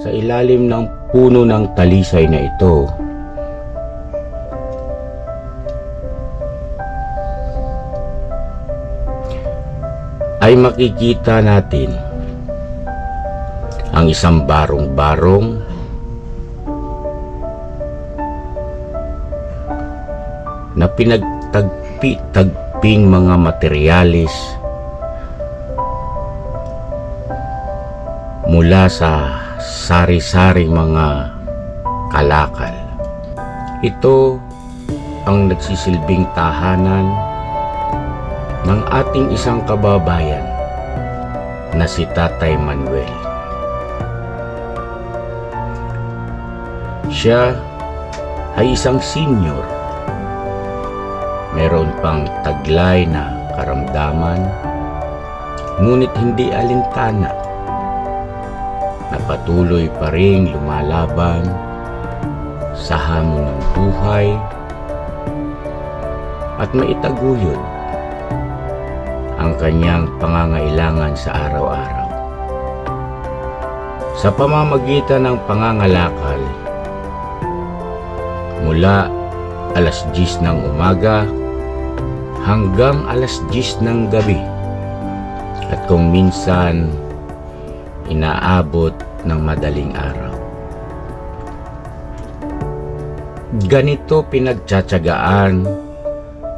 Sa ilalim ng puno ng talisay na ito, ay makikita natin ang isang barong-barong na pinagtagpi-tagping mga materyales mula sa sari-saring mga kalakal. Ito ang nagsisilbing tahanan ng ating isang kababayan na si Tatay Manuel. Siya ay isang senior. Meron pang taglay na karamdaman, ngunit hindi alintana, na patuloy pa ring lumalaban sa hamon ng buhay at maitaguyod ang kanyang pangangailangan sa araw-araw. Sa pamamagitan ng pangangalakal, mula alas 10 ng umaga hanggang alas 10 ng gabi, at kung minsan inaabot ng madaling araw. Ganito pinagtsatsagaan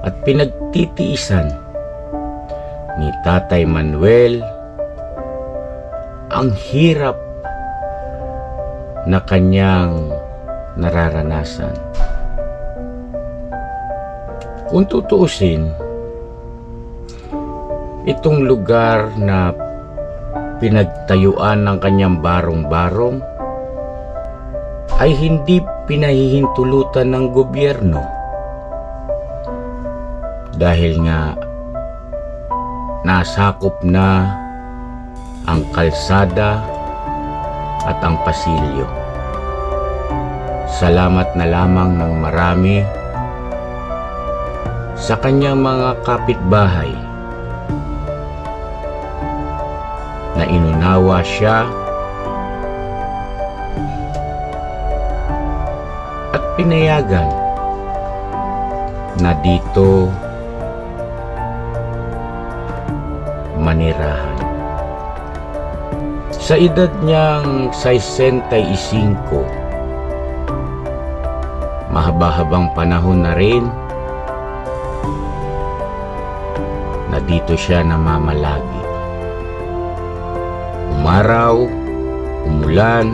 at pinagtitiisan ni Tatay Manuel ang hirap na kanyang nararanasan. Kung tutuusin, itong lugar na pinagtayuan ng kanyang barong-barong ay hindi pinahihintulutan ng gobyerno, dahil nga nasakop na ang kalsada at ang pasilyo. Salamat na lamang ng marami sa kanyang mga kapitbahay na inunawa siya at pinayagan na dito manirahan. Sa edad niyang 65, mahaba-habang panahon na rin na dito siya namamalagi. Umaraw, umulan,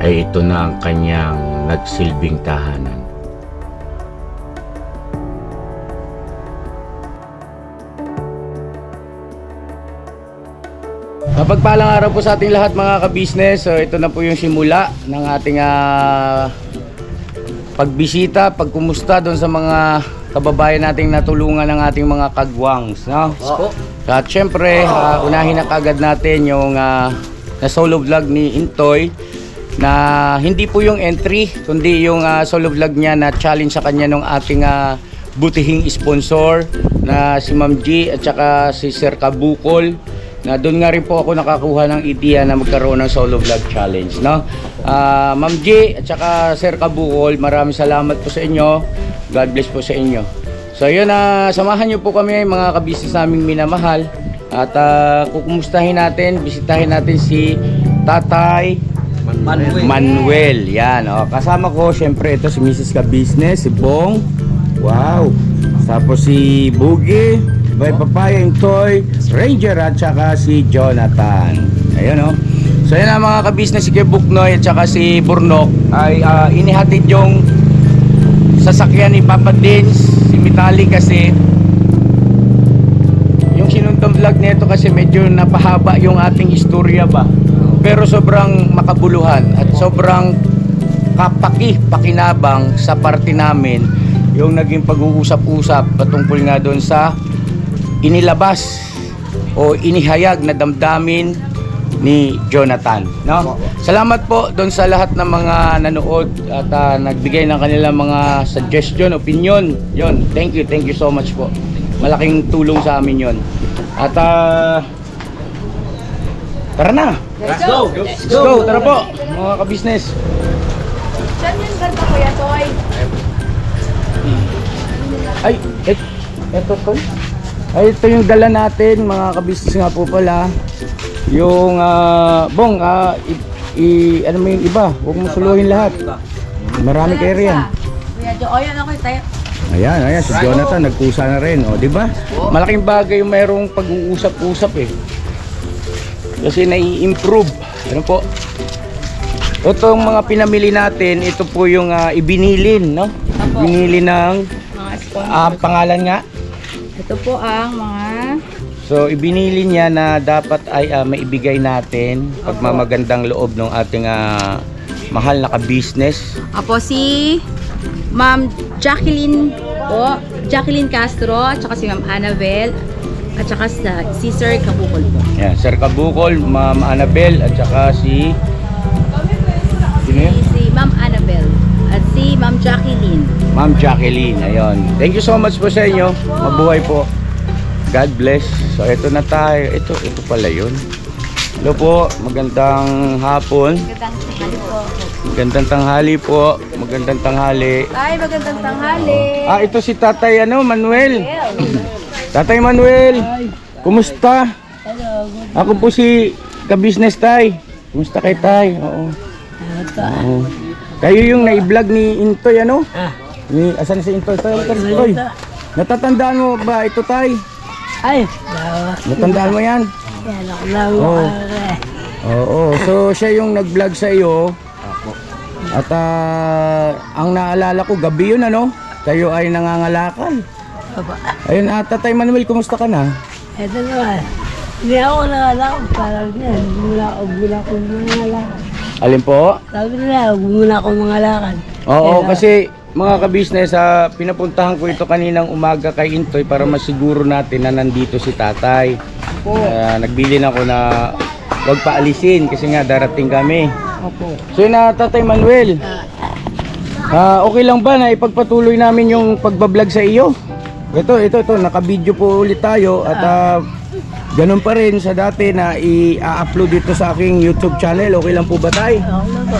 ay ito na ang kanyang nagsilbing tahanan. Mapagpalang araw po sa ating lahat, mga ka-business. So ito na po yung simula ng ating pagbisita, pagkumusta doon sa mga kababayan nating natulungan ng ating mga kagwangs, no? At syempre, unahin na kagad natin yung na solo vlog ni Intoy, na hindi po yung entry, kundi yung solo vlog niya na challenge sa kanya ng ating butihing sponsor na si Ma'am G at saka si Sir Kabukol, na doon nga rin po ako nakakuha ng idea na magkaroon ng solo vlog challenge, no? Ma'am G at saka Sir Kabukol, maraming salamat po sa inyo. God bless po sa inyo. So yun, samahan nyo po kami, mga kabisnes naming minamahal, at kukumustahin natin, bisitahin natin si Tatay Manuel. Yan, kasama ko syempre ito si Mrs. Ka-Business, si Bong, wow, tapos si Boogie, Bay Papaya, Intoy, Ranger, at saka si Jonathan. Ayun, so yan, mga ka-business, si Buknoy at saka si Burnok ay inihatid yung sasakyan ni Papa Dins, si Mitali, kasi yung sinuntong vlog nito kasi medyo napahaba yung ating istorya ba, pero sobrang makabuluhan at sobrang pakinabang sa parte namin yung naging pag-uusap-usap patungkol nga doon sa inilabas o inihayag na damdamin ni Jonathan, no? Salamat po doon sa lahat ng mga nanood at nagbigay ng kanilang mga suggestion, opinion. Yon, thank you so much po. Malaking tulong sa amin yon. At Tara na! Let's go! Let's go! Tara po, mga ka-business. Diyan yung ganda Kuya Toy. Ay, eto to. Ay, ito yung dala natin, mga ka-business nga po pala. Yung, Bong, ano mo yung iba? Huwag mo suluhin lahat. Marami kayo riyan. Kuya Jo, o yan ako tayo. Ayan, si Jonathan nagkusa na rin, o, di ba? Malaking bagay yung mayroong pag-uusap-usap eh. Kasi nai-improve. Ano po? Itong mga pinamili natin, ito po yung ibinilin, no? Binili ng Mga sponsor. pangalan nga. Ito po ang mga... So ibinili niya na dapat ay maibigay natin pagmamagandang loob ng ating mahal na ka-business. Apo si Ma'am Jacqueline po. Jacqueline Castro, at saka si Ma'am Annabel, at saka si Sir Kabukol po. Yan, Sir Kabukol, Ma'am Annabel, at saka si... Sino yun? Si Ma'am Annabel at si Ma'am Jacqueline. Ma'am Jacqueline, ayun. Thank you so much po sa inyo. Mabuhay po. God bless. So ito na tayo. Ito pala yun. Hello po, magandang hapon. Magandang tanghali po. Magandang tanghali po. Magandang tanghali. Ay, magandang tanghali. Ito si Tatay Manuel. Tatay Manuel. Kumusta? Hello. Ako po si ka-business Tay. Kumusta kay Tay? Oo. Oo. Kayo yung na-vlog ni Intoy asan si Intoy? Toy. Natatandaan mo ba ito Tay? Ay, Natandaan mo yan? yan ako lang. Oo. Oo. So siya yung nag-vlog sa iyo. At ang naalala ko gabi yun Kayo ay nangangalakal. Ayun, Tatay Manuel, kumusta ka na? Ito naman. Hindi ako nangalakad. Parang yan. Huwag muna akong mangalakad. Alin po? Sabi nila, huwag muna akong mangalakad. Oo, kasi mga ka-business, pinapuntahan ko ito kaninang umaga kay Intoy para masiguro natin na nandito si Tatay. Nagbili na ako na huwag paalisin kasi nga darating kami. Opo. So yun Tatay Manuel, okay lang ba na ipagpatuloy namin yung pagbablog sa iyo? Ito, naka-video po ulit tayo at ganun pa rin sa dati na i-upload dito sa aking YouTube channel. Okay lang po ba Tay? Ako na po.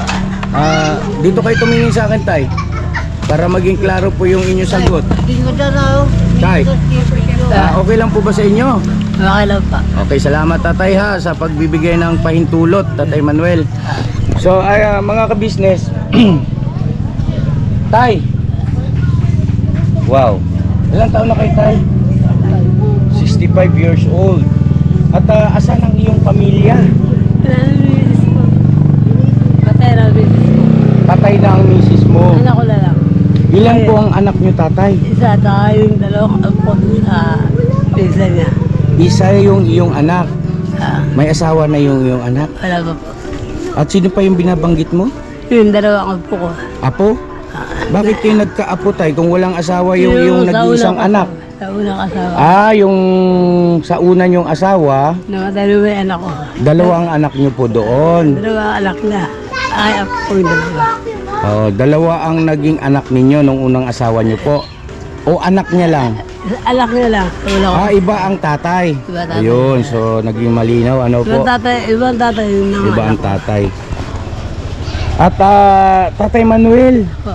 Dito kayo tumingin sa akin Tay para maging klaro po yung inyong sagot. Hindi ko na raw. Tay, okay lang po ba sa inyo? Okay lang pa. Okay, salamat Tatay sa pagbibigay ng pahintulot, Tatay Manuel. So, mga ka-business, Tay, wow, ilang taon na kayo Tay? 65 years old. At asan ang iyong pamilya? Pinanamilis ko. Patay na bilis ko. Patay na ang misis mo. Anak ko na lang. Ilan po ang anak niyo Tatay? Isa tayo yung dalawang apo sa pisa niya. Isa yung iyong anak. May asawa na yung iyong anak. Wala pa po. At sino pa yung binabanggit mo? Yung dalawang apo ko. Apo? Bakit kayo nagka-apo Tay kung walang asawa yung sa nag-iisang unang anak? Sa unang asawa. Yung sa una yung asawa, Namatay na may anak ko. dalawang anak niyo po doon. Dalawang anak na. Ay, apo ko yung dalawa. Dalawa ang naging anak ninyo nung unang asawa niyo po. O anak niya lang? Anak niya lang. Wala ko. Iba ang tatay. Iba tatay. Ayun, so naging malinaw. Ano po? Ibang tatay yung nanganak. Iba ang tatay. At Tatay Manuel, Po.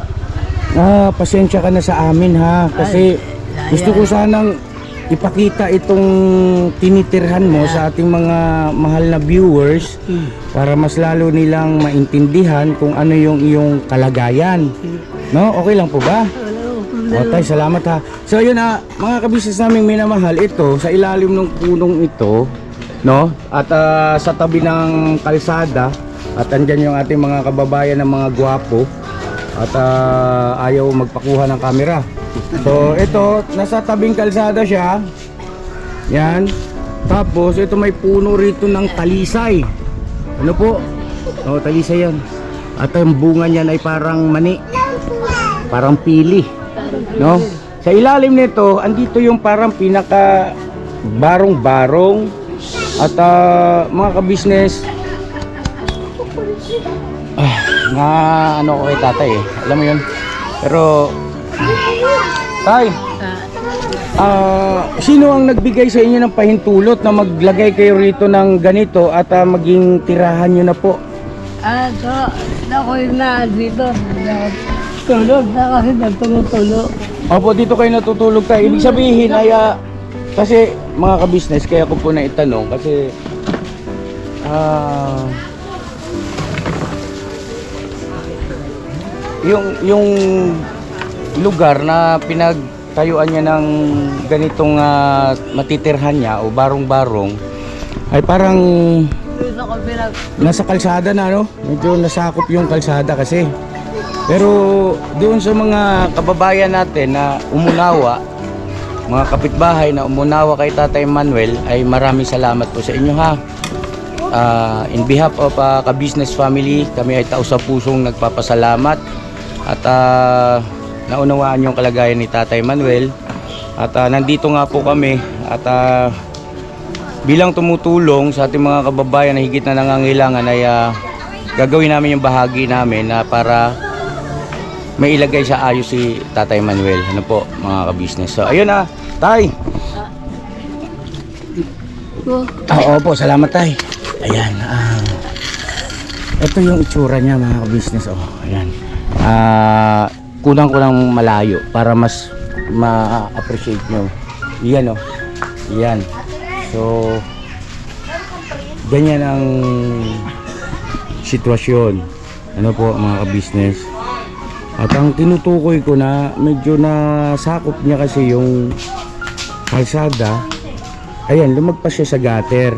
pasensya ka na sa amin kasi gusto ko sanang ipakita itong tinitirhan mo sa ating mga mahal na viewers para mas lalo nilang maintindihan kung ano yung iyong kalagayan. No? Okay lang po ba? Tay, salamat So yun mga kabisnes naming minamahal, ito sa ilalim ng punong ito, no? At sa tabi ng kalsada, at andyan yung ating mga kababayan ng mga gwapo at ayaw magpakuha ng camera. So ito, nasa tabing kalsada siya. Yan. Tapos ito may puno rito ng talisay. Ano po? Talisay yan. At ang bunga niyan ay parang mani. Parang pili. No? Sa ilalim nito, andito yung parang pinaka barong-barong. At mga ka-business, ano ko kay tatay alam mo yun. Pero Tay, Sino ang nagbigay sa inyo ng pahintulot na maglagay kayo rito ng ganito at maging tirahan nyo na po? Ako yung na dito. Tulog na kasi nagtulog-tulog. Opo, dito kayo natutulog tayo. Ibig sabihin ay kasi mga ka-business, kaya ko po na itanong kasi yung lugar na pinagtayuan niya ng ganitong matitirhan niya o barong-barong ay parang Dito ko pinag... nasa kalsada na, no? Medyo nasakop yung kalsada kasi. Pero doon sa mga kababayan natin na umunawa, mga kapitbahay na umunawa kay Tatay Manuel, ay maraming salamat po sa inyo, ha. In behalf of ka-business family, kami ay taos sa pusong nagpapasalamat at naunawaan yung kalagayan ni Tatay Manuel. At nandito nga po kami at bilang tumutulong sa ating mga kababayan na higit na nangangailangan ay gagawin namin yung bahagi namin na para may ilagay sa ayos si Tatay Manuel. Ano po mga ka-business. So ayun na, Tay. Opo, salamat Tay. Ayan. Ito yung itsura niya mga ka-business. Ayan. Kulang ko lang malayo para mas ma-appreciate nyo. Yan Yan. So ganyan ang sitwasyon. Ano po mga ka-business. At ang tinutukoy ko na medyo nasakop niya kasi yung kalsada. Ayan, lumagpas siya sa gutter.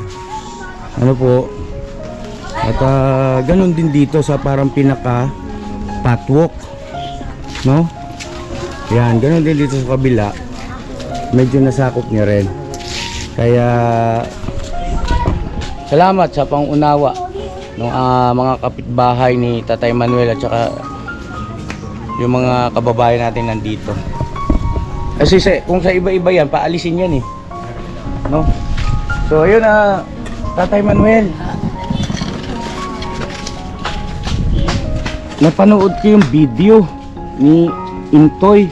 Ano po? At ganun din dito sa parang pinaka patwalk, no? Yan, ganun din dito sa kabila. Medyo nasakop niya rin. Kaya salamat sa pangunawa ng mga kapitbahay ni Tatay Manuel at saka yung mga kababayan natin nandito. Kasi kung sa iba-iba yan, paalisin yan eh, no? So ayun Tatay Manuel, napanood ko yung video ni Intoy.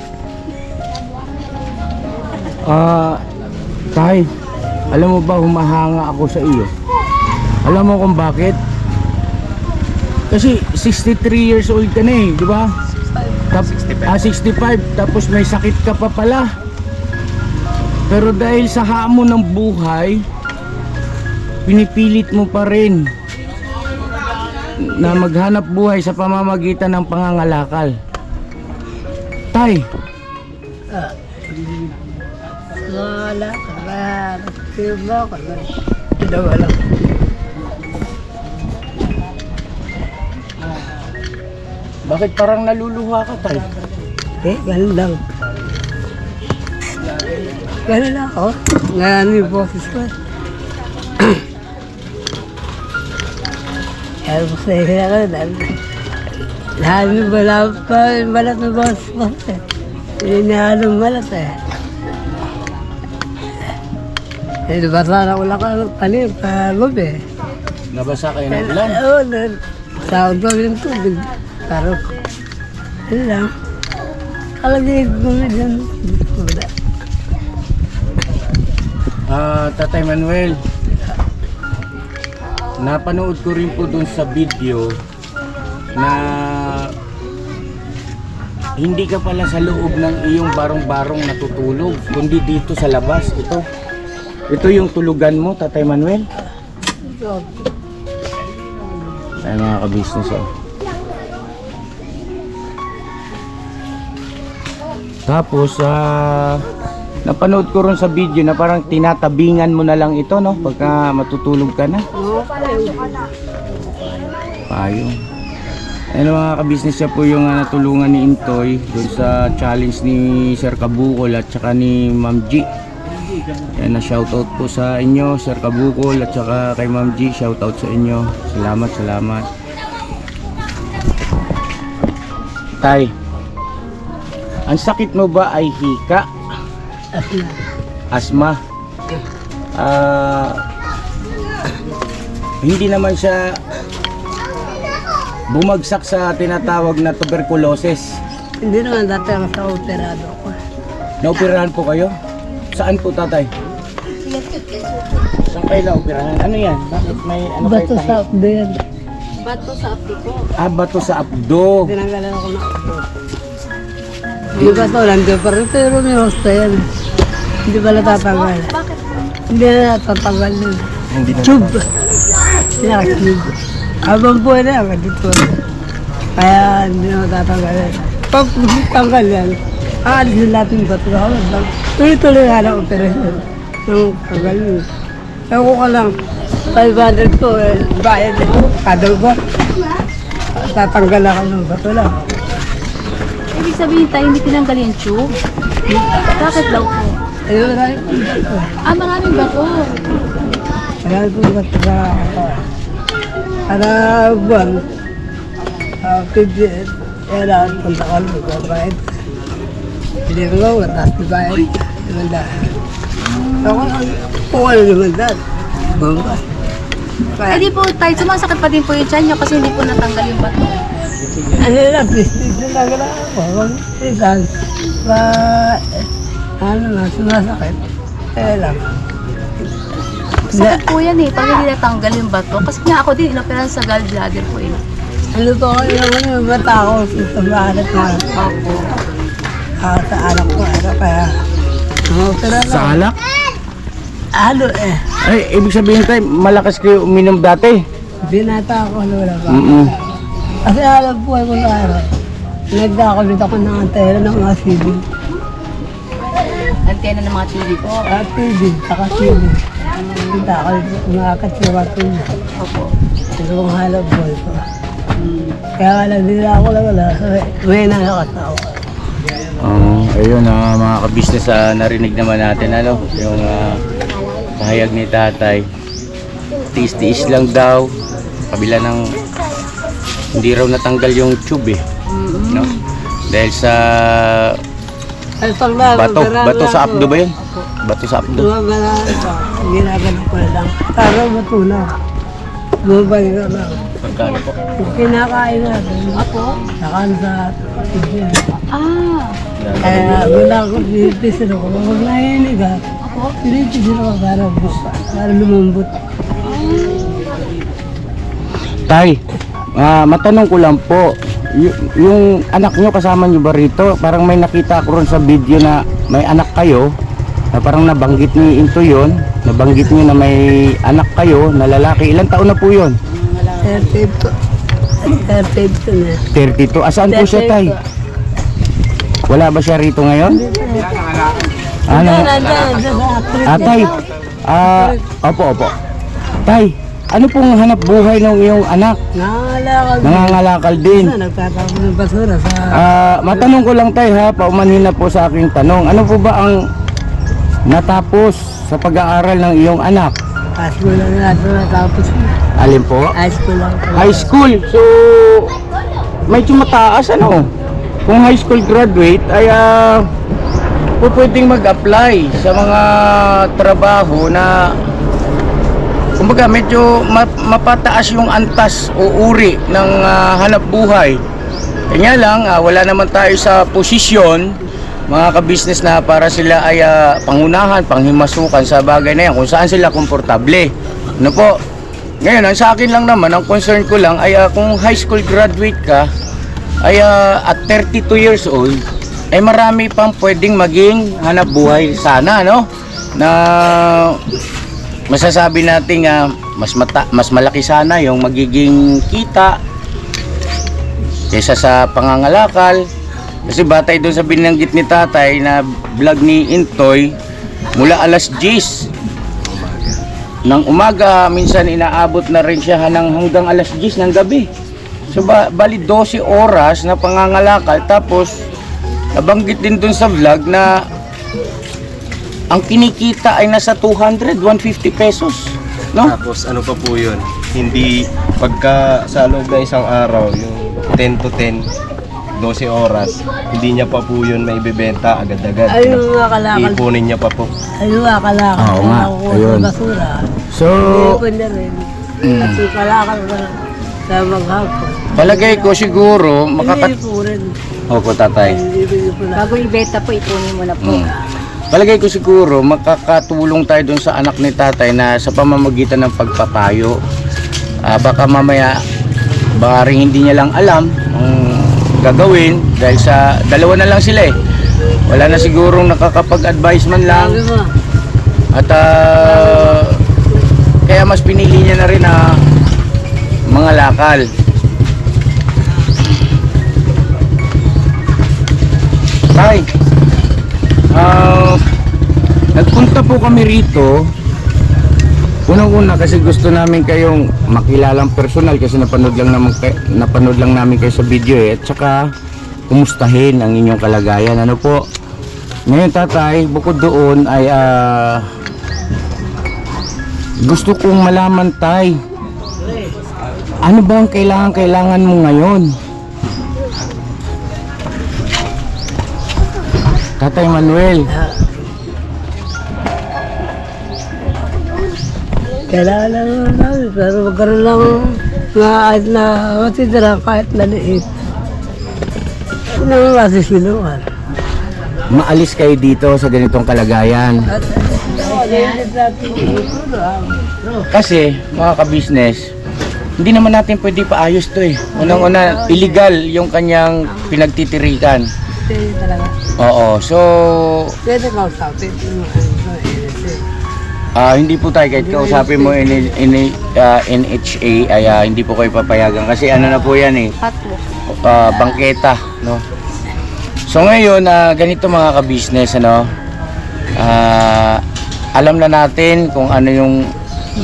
Tay, alam mo ba, humahanga ako sa iyo. Alam mo kung bakit? Kasi 63 years old ka na eh, di ba? 65. Tapos may sakit ka pa pala. Pero dahil sa hamon ng buhay, pinipilit mo pa rin na maghanap buhay sa pamamagitan ng pangangalakal. Tay, Wala. Tiba ko na. Wala. bakit parang naluluha ka, Tay? Ganun lang. Ganun lang ako. Ngayon yung boses ko. Kaya mo sa iyo ako. Lahat yung balat ng boses ko. Hindi na halong balat eh. Basa na ulang ka panin, pagabi. Nabasa kayo ng ulan? Oo, sahod ko ng tubig. Pero, yun lang. Kalagay ko dyan. Tatay Manuel, napanood ko rin po dun sa video na hindi ka pala sa loob ng iyong barong-barong natutulog, kundi dito sa labas. Ito yung tulugan mo, Tatay Manuel. Ay mga ka-business Tapos napanood ko rin sa video na parang tinatabingan mo na lang ito, no? Pagka matutulog ka na. Payong. Ayun mga ka-business, siya po yung natulungan ni Intoy dun sa challenge ni Sir Kabukol at saka ni Ma'am G. Kaya na shoutout po sa inyo, Sir Kabukol at saka kay Ma'am G, shoutout sa inyo. Salamat. Tay, ang sakit mo ba ay hika? Asma. Hindi naman siya bumagsak sa tinatawag na tuberculosis. Hindi naman dati ang sa operado ko. Naoperahan po kayo? Saan po, tatay? Saan kayo na-operahan? Ano yan? Bakit may ano kayo Bato sa abdo yan. Bato sa apti ko. Bato sa abdo. Tinanggalan ako na abdo. Hindi ba ito? Nandiyan pa rin. Pero may hosta yan. Hindi ba natatanggal? Bakit? Hindi na natatanggal yun. Hindi na. Tube. Tube. Habang buhay na yan, dito. Kaya hindi na natatanggal yan. Pag tanggal yan, aalisin natin yung bato. Tuloy-tuloy nga ng operasyon. Nung tanggal yun. Ewan ko lang, 500 ko, bayad eh. Kada ba? Tatanggal ako ng bato lang. Ibig sabihin tayo hindi tinanggal yung tube? Bakit daw po? Ayun, marami po. Maraming bato. Marami po bato sa buwan. 50, yan lang, punta ka lang, magbabayad. Hindi ko nga, mataas na bayad. Limandaan. Ako, kung ano limandaan. Bamba. Eh di po tayo, sumasakit pa din po yung tiyan nyo kasi hindi po natanggal yung bato. Ano lang, business na lang na ako. Minsan, ano na, sumasakit. Kaya lang. Sakit po yan eh, pag hindi natanggal yung bato. Kasi nga ako din, inoperahan sa gallbladder po eh. Ano po ako yung bata ko sa bahalat na Opo. sa anak ko. Kaya, pero Sa alak? ano eh. Ay, ibig sabihin tayo, malakas kayo uminom dati. Binata ako lola ba? Mm-mm. Kasi alam po ay kung araw. Nagkakulit ako ng antena ng mga CD. Antena ng mga TV po. TV, saka CD. Nagkakulit ako mga katsiwat ko niya. Opo. Ito kong halap boy ko. Kaya wala, hindi na ako lang wala. May nakakatawa. Ayun mga ka-business, narinig naman natin ano, yung pahayag ni tatay. Tiis-tiis lang daw. Kabila ng hindi raw natanggal yung tube eh. No? Dahil sa Ay, pag na, bato sa abdo ba yun? Bato sa abdo. Lumabala ito. Ginagalang ko lang. Tara matuna. Bumabalik ka lang. Pagkano po? Yung kinakain natin. Apo? Nakaan sa TV. Ah. Wala ko, pinipisin ako. Huwag nahinig ha. Apo? Pinipisin ako para lumambot. Tay, matanong ko lang po, yung anak nyo kasama nyo ba rito? Parang may nakita ko ron sa video na may anak kayo, na parang nabanggit ni Into yun, nabanggit nyo na may anak kayo na lalaki. Ilang taon na po yun? 32. 32 na. 32. Asaan po siya, Tay? Wala ba siya rito ngayon? Ano? Tay, opo. Tay, ano pong hanap buhay ng iyong anak? Nangangalakal. Nangangalakal din. Nagtatapon ng basura sa... Matanong ko lang tayo ha, paumanhin na po sa aking tanong. Ano po ba ang natapos sa pag-aaral ng iyong anak? High school lang natin natapos. Alin po? High school lang. High school. So, medyo mataas ano? Kung high school graduate ay po pwedeng mag-apply sa mga trabaho na kumbaga medyo mapataas yung antas o uri ng hanap buhay. Kanya lang, wala naman tayo sa posisyon mga ka-business na para sila ay pangunahan, panghimasukan sa bagay na yan kung saan sila komportable. Ano po? Ngayon, ang sa akin lang naman, ang concern ko lang ay kung high school graduate ka ay at 32 years old ay marami pang pwedeng maging hanap buhay sana, no? Na masasabi natin mas malaki sana yung magiging kita kaysa sa pangangalakal. Kasi batay doon sa binanggit ni tatay na vlog ni Intoy, mula alas 10 ng umaga, minsan inaabot na rin siya hanggang alas 10 ng gabi. So bali 12 oras na pangangalakal. Tapos nabanggit din doon sa vlog na ang kinikita ay nasa 200, 150 pesos, no? Tapos ano pa po yun, hindi pagka sa loob ng isang araw, yung 10 to 10, 12 oras, hindi niya pa po yun maibibenta agad-agad. Ayun mga kalakal. Ipunin niya pa po. Ayun mga kalakal. Oo nga, Nakukuha ayun. sa basura. So, Ipon na rin. At yung kalakal ko sa maghapon. palagay ko siguro Hindi po rin. Opo, tatay. Hindi po na. Bago ibenta po, ipunin mo na po. palagay ko siguro makakatulong tayo dun sa anak ni tatay na sa pamamagitan ng pagpapayo. Baka mamaya baka rin hindi niya lang alam ang gagawin dahil sa dalawa na lang sila eh. Wala na sigurong nakakapag-advise man lang. Sabi mo, At kaya mas pinili niya na rin na mga lakal. Tay, nagpunta po kami rito. Unang-una kasi gusto namin kayong makilalang personal kasi napanood lang namin kayo sa video eh. At saka kumustahin ang inyong kalagayan. Ano po? Ngayon tatay, bukod doon ay gusto kong malaman tay, ano ba ang kailangan mo ngayon? Tatay Manuel. kailangan lang namin, pero magkaroon lang na matitira kahit maliit. Hindi naman masisilungan. Maalis kayo dito sa ganitong kalagayan. At nailit natin Kasi mga ka-business, hindi naman natin pwede paayos to eh. Unang-una, illegal yung kanyang pinagtitirikan. Pwede talaga. Oo, so Pwede kausapin. hindi po tayo kahit kausapin mo NHA ay hindi po kayo papayagan kasi ano na po yan eh, bangketa, no? So ngayon, ganito mga ka-business, ano, alam na natin kung ano yung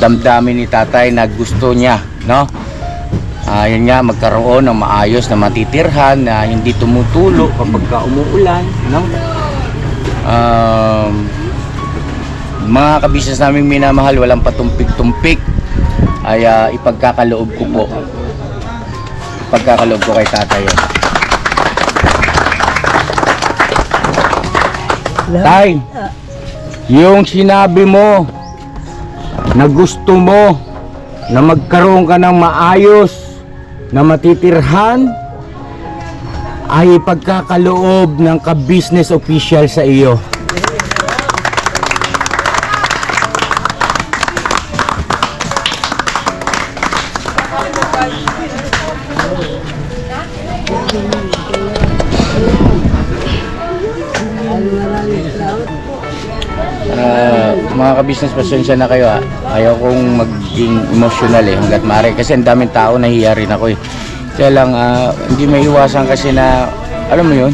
damdamin ni tatay na gusto niya, no? Yun nga, magkaroon ng maayos na matitirhan na hindi tumutulo kapag umuulan, no? Mga ka-business naming minamahal, walang patumpik-tumpik, ay ipagkakaloob ko po. Ipagkakaloob ko kay tatay yun. Tay, yung sinabi mo na gusto mo na magkaroon ka ng maayos na matitirhan ay ipagkakaloob ng ka-business official sa iyo. Mga ka-business, pasensya na kayo ha. Ayaw kong maging emotional eh hanggat maaari kasi ang daming tao, nahiya rin ako eh. Kaya lang hindi may iwasan kasi na alam mo yun,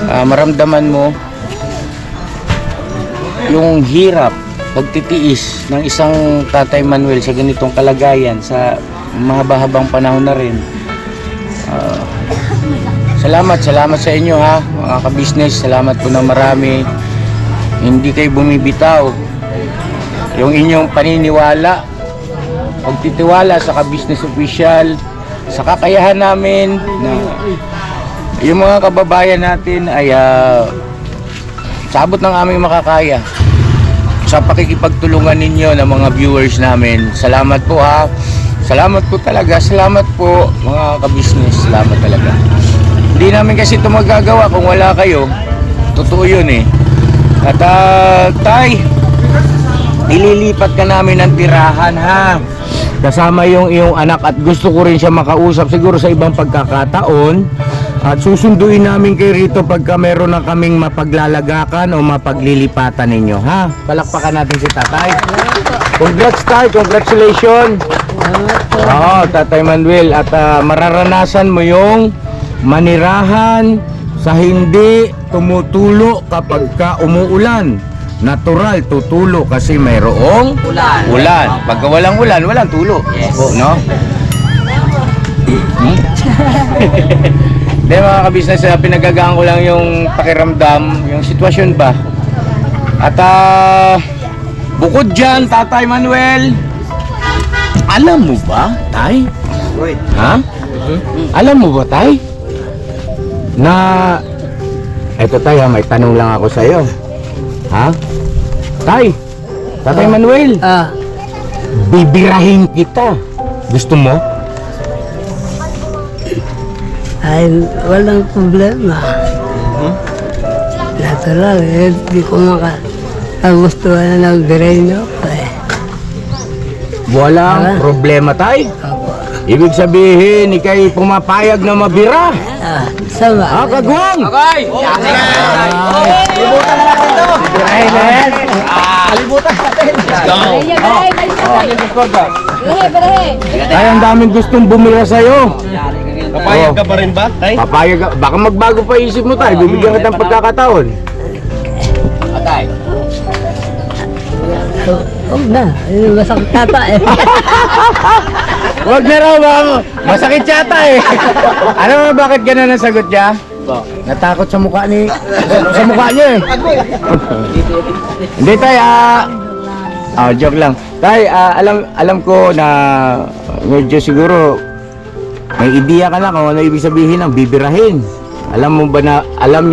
maramdaman mo yung hirap, pagtitiis ng isang Tatay Manuel sa ganitong kalagayan sa mahaba-habang panahon na rin. Salamat sa inyo ha mga ka-business, salamat po na marami. Hindi kayo bumibitaw. Yung inyong paniniwala, pagtitiwala sa ka-business official, sa kakayahan namin na yung mga kababayan natin ay sabot ng aming makakaya sa pakikipagtulungan ninyo ng mga viewers namin. Salamat po ha. Salamat po talaga. Salamat po mga ka-business. Salamat talaga. Hindi namin kasi ito magagawa kung wala kayo. Totoo yun eh. At tay, ililipat ka namin ng tirahan ha. Kasama yung iyong anak at gusto ko rin siya makausap siguro sa ibang pagkakataon. At susunduin namin kayo rito pagka meron na kaming mapaglalagakan o mapaglilipatan ninyo ha. Palakpakan natin si tatay. Congrats tay, congratulations. Oo, Tatay Manuel. At mararanasan mo yung manirahan sa hindi tumutulo kapag ka umuulan. Natural, tutulo kasi mayroong ulan. Pagka walang ulan, walang tulo. Yes. No? Hindi mga ka-business, pinagagaan ko lang yung pakiramdam, yung sitwasyon ba. At bukod dyan, Tatay Manuel, alam mo ba, Tay? Ha? Alam mo ba, Tay? Na eto tay, may tanong lang ako sa iyo. Ha? Tay, Tatay Manuel, bibirahin kita. Gusto mo? Ay, walang problema. natural, hindi ko makagustuhan na ng bireno. Walang problema tay. Ibig sabihin, ikay pumapayag na mabira. Sama. Kagwang! Okay! Libutan na natin to! Birahin na yan. Kalibutan natin! Let's go! Tay, ang daming gustong bumira sa'yo. Papayag ka pa rin ba, tay? Papayag ka. Baka magbago pa isip mo tayo. Bibigyan kita ng pagkakataon. Atay! Huwag na, masakit tata eh. Huwag na raw ba? Masakit yata eh. Ano ba bakit ganun ang sagot niya? Natakot sa mukha ni... sa mukha niya eh. Hindi tay, joke lang. Tay, alam ko na medyo siguro may ideya ka na kung ano ibig sabihin ng bibirahin. Alam mo ba na, alam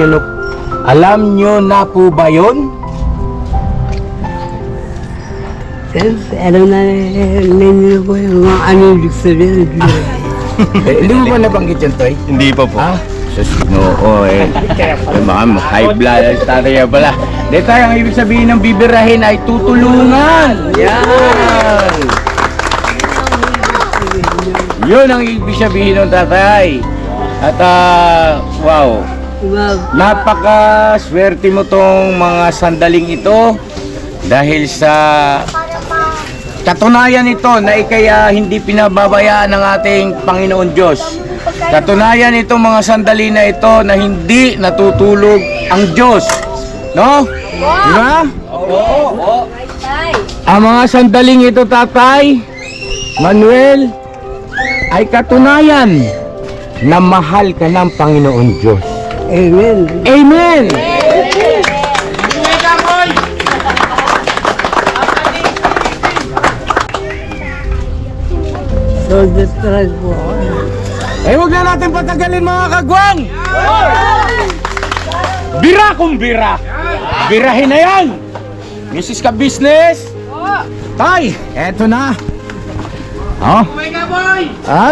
nyo na po ba yun? Alam na ninyo ko yung mga ano ibig sabihin. Hindi mo ba nabanggit yan, Toy? Hindi pa po. Ha? Oo eh. Baka high blood ang tataya pala. Di tayo, ang ibig sabihin ng bibirahin ay tutulungan. Yan! Yun ang ibig sabihin ng tatay. At wow, napaka-swerte mo tong mga sandaling ito dahil sa katunayan ito na ikaya hindi pinababayaan ng ating Panginoon Diyos. Katunayan itong mga sandali na ito na hindi natutulog ang Diyos. No? Diba? Ang mga sandaling ito, Tatay Manuel, ay katunayan na mahal ka ng Panginoon Diyos. Amen. Amen! So, desperate po ako. Eh, huwag na natin patagalin mga kagwang! Bira kung bira! Birahin na yan! Mrs. Ka Business! Tay, eto na! Oh.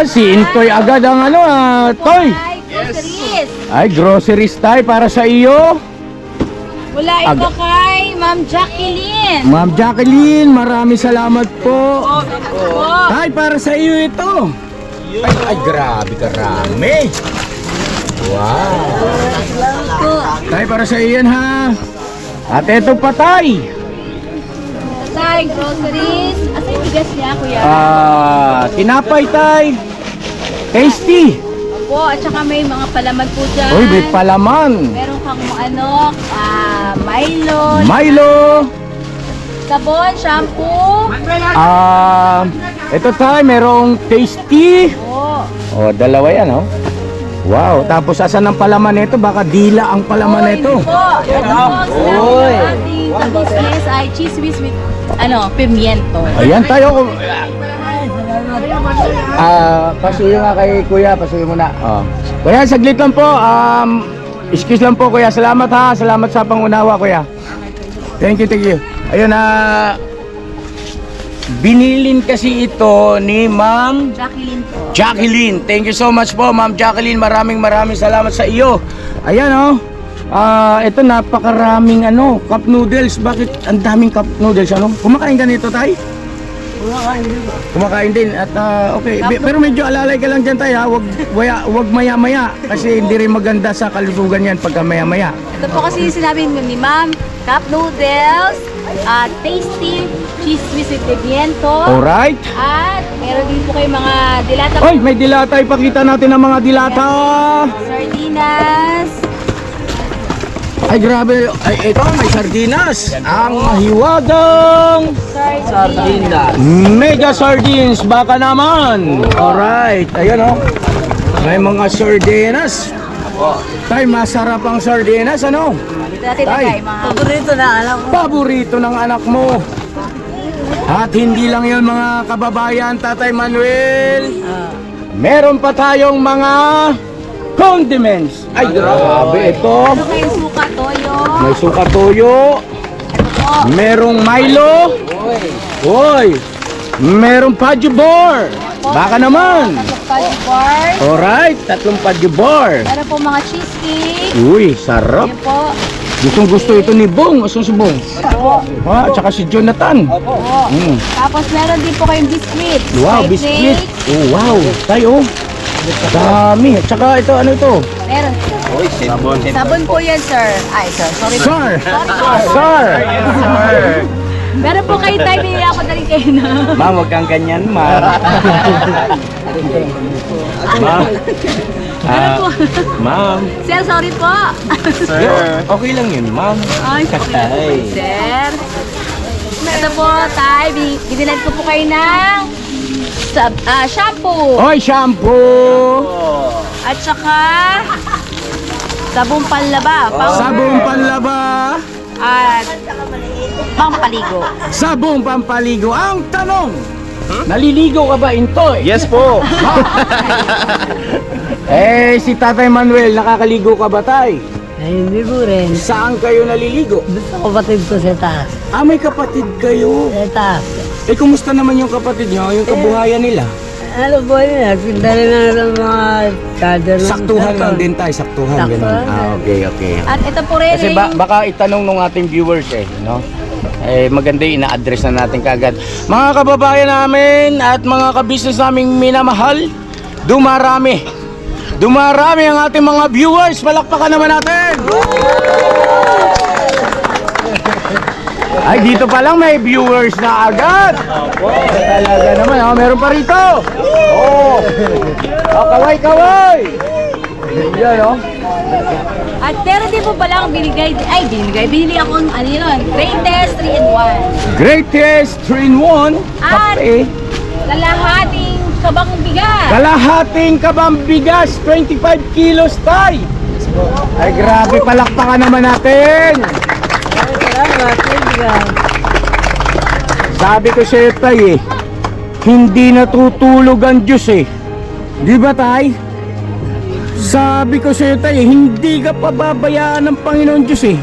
Si Intoy agad ang Toy! Groceries. Ay, groceries tay para sa iyo! Mula ito kay Ma'am Jacqueline. Ma'am Jacqueline, maraming salamat po! Po. Tay, para sa iyo ito! Ay, grabe karami! Wow! Tay, para sa iyo yan ha! At eto pa tay! Tay, groceries. Asa yung bigas niya, kuya? Tinapay tay! Tasty! Opo, at saka may mga palaman po dyan. Uy, may palaman! Meron kang Milo. Milo! Sabon, shampoo. Ito tayo, merong tasty. Oo. Dalawa yan, oh. Wow, tapos asan ang palaman nito? Baka dila ang palaman nito. Po, ito po, ating business ay cheese whiz with, pimiento. Ayan tayo. Pasuyo nga kay kuya, pasuyo muna. Kuya, saglit lang po. Excuse lang po kuya. Salamat ha. Salamat sa pangunawa kuya. Thank you. Ayun binilin kasi ito ni Ma'am Jacqueline po. Jacqueline. Thank you so much po Ma'am Jacqueline. Maraming salamat sa iyo. Ayan oh. Ito napakaraming cup noodles. Bakit ang daming cup noodles Kumakain ka nito tay? Kumakain din at okay. Pero medyo alalay ka lang diyan tay ha. Wag maya-maya kasi hindi rin maganda sa kalusugan yan pagka maya-maya. Ito po kasi sinabi ni Ma'am, cup noodles, tasty cheese with pimiento. Alright. At meron din po kayo mga dilata. Oy, may dilata. Ipakita natin ang mga dilata. Sardinas. Ay, grabe. Ay, ito, may sardinas. Ang hiwagang Sardinas. mega sardines. Baka naman. Alright. Ayan, oh. May mga sardinas. Tay, masarap ang sardinas, Dito natin Tay. lagay mga Paborito na alam ko. Paborito ng anak mo. At hindi lang yun mga kababayan, Tatay Manuel. Meron pa tayong mga condiments. Ay, grabe ito. ano kayong suka, toyo. May suka toyo. Merong Milo. Hoy. Merong Paddy Bar. Baka naman. Paddy bar. Alright, 3 Paddy Bar. Meron po mga cheesecake. Uy, sarap. Yan po. Gustong gusto ito ni Bong. Asan si Bong? Ah, tsaka si Jonathan. Mm. Tapos meron din po kayong biscuit. Wow, biscuit. Oh, wow. Tayo. Dami. Tsaka ito, ano ito? Meron. Oy, sabon. Sabon po yan, sir. Ay, sir. Sorry. Sir! Sorry. Sir! Meron po kayo tayo, binili ako na rin kayo na. Ma'am, huwag kang ganyan, ma'am. Ma'am. Ano po? Ma'am. Sir, sorry po. Okay lang yun, ma'am. Ay, okay. Sir. Ito po, tay. Binilan ko po kayo ng shampoo. Oy, shampoo! At saka sabong panlaba. Sabong panlaba! At pampaligo. Sabong pampaligo. Ang tanong, naliligo ka ba, Intoy? Yes po. Eh, si Tatay Manuel, nakakaligo ka ba, tay? Ay, hindi po rin. Saan kayo naliligo? Gusto ko kapatid ko sa taas. Ah, may kapatid kayo. Sa taas. Eh, kumusta naman yung kapatid nyo, yung kabuhayan nila? Ano po yun? Pinta rin na ng mga charger. Saktuhan lang din tayo, saktuhan. Ganun. Saktuhan. Ah, okay, okay. At ito po rin. Kasi baka itanong ng ating viewers no? Eh, maganda yung ina-address na natin kagad. Mga kababayan namin at mga ka-business naming minamahal, dumarami. Dumarami ang ating mga viewers. Palakpakan naman natin! Ay, dito pa lang may viewers na agad. Talaga naman, meron pa rito. Oh, kaway-kaway. Yan, oh. At meron din po palang binili ako ng ano yun, greatest 3-in-1. Greatest 3-in-1 At kape. kalahating kabang bigas. Kalahating kabang bigas, 25 kilos, tay. Ay, grabe, palakpakan naman natin. Salamat, kaibigan. Sabi ko sa'yo, tay, hindi natutulog ang Diyos, Di ba, tay? Sabi ko sa'yo, tay, hindi ka pababayaan ng Panginoon Diyos,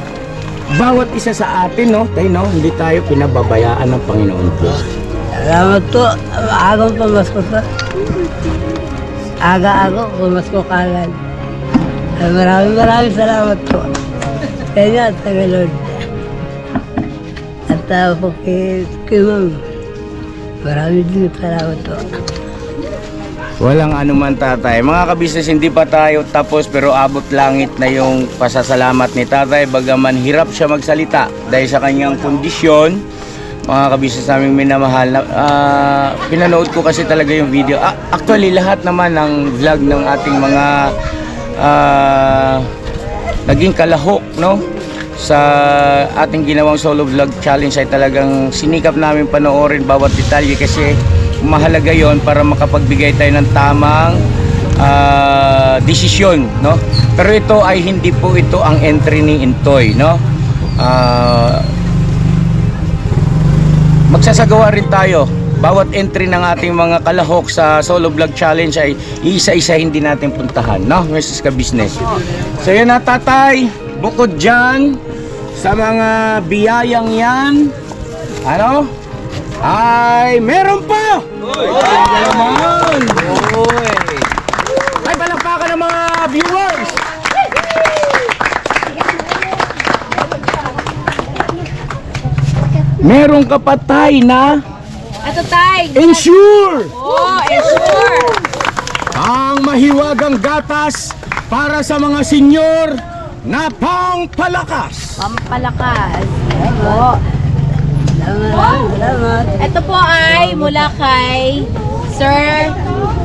Bawat isa sa atin, no, tay, no, hindi tayo pinababayaan ng Panginoon Diyos. Salamat po. Agang pamasko po. Aga-aga pamasko kalan. Ay, maraming salamat po. Sa inyo at sa Lord. At po kay Ma'am. Maraming din salamat po. Walang anuman, tatay. Mga kabisnes, hindi pa tayo tapos pero abot langit na yung pasasalamat ni tatay. Bagaman hirap siya magsalita dahil sa kanyang kondisyon. Mga kabisnes naming minamahal, pinanood ko kasi talaga yung video. Actually, lahat naman ng vlog ng ating mga naging kalahok, no? Sa ating ginawang solo vlog challenge ay talagang sinikap namin panoorin bawat detalye kasi mahalaga yon para makapagbigay tayo ng tamang desisyon, no? Pero ito ay hindi po ito ang entry ni Intoy, no? Magsasagawa rin tayo. Bawat entry ng ating mga kalahok sa solo vlog challenge ay isa-isa hindi natin puntahan, no? Versus ka business. So yun na, tatay, bukod dyan sa mga biyayang yan, ano? Ay, meron pa! Naman! Ay, palakpakan ng mga viewers! Meron ka pa, tay, na Ito tay. Ensure! Oh, ensure. Ang mahiwagang gatas para sa mga senyor na pangpalakas. Pampalakas. Ayan po. Salamat. Ito po ay mula kay Sir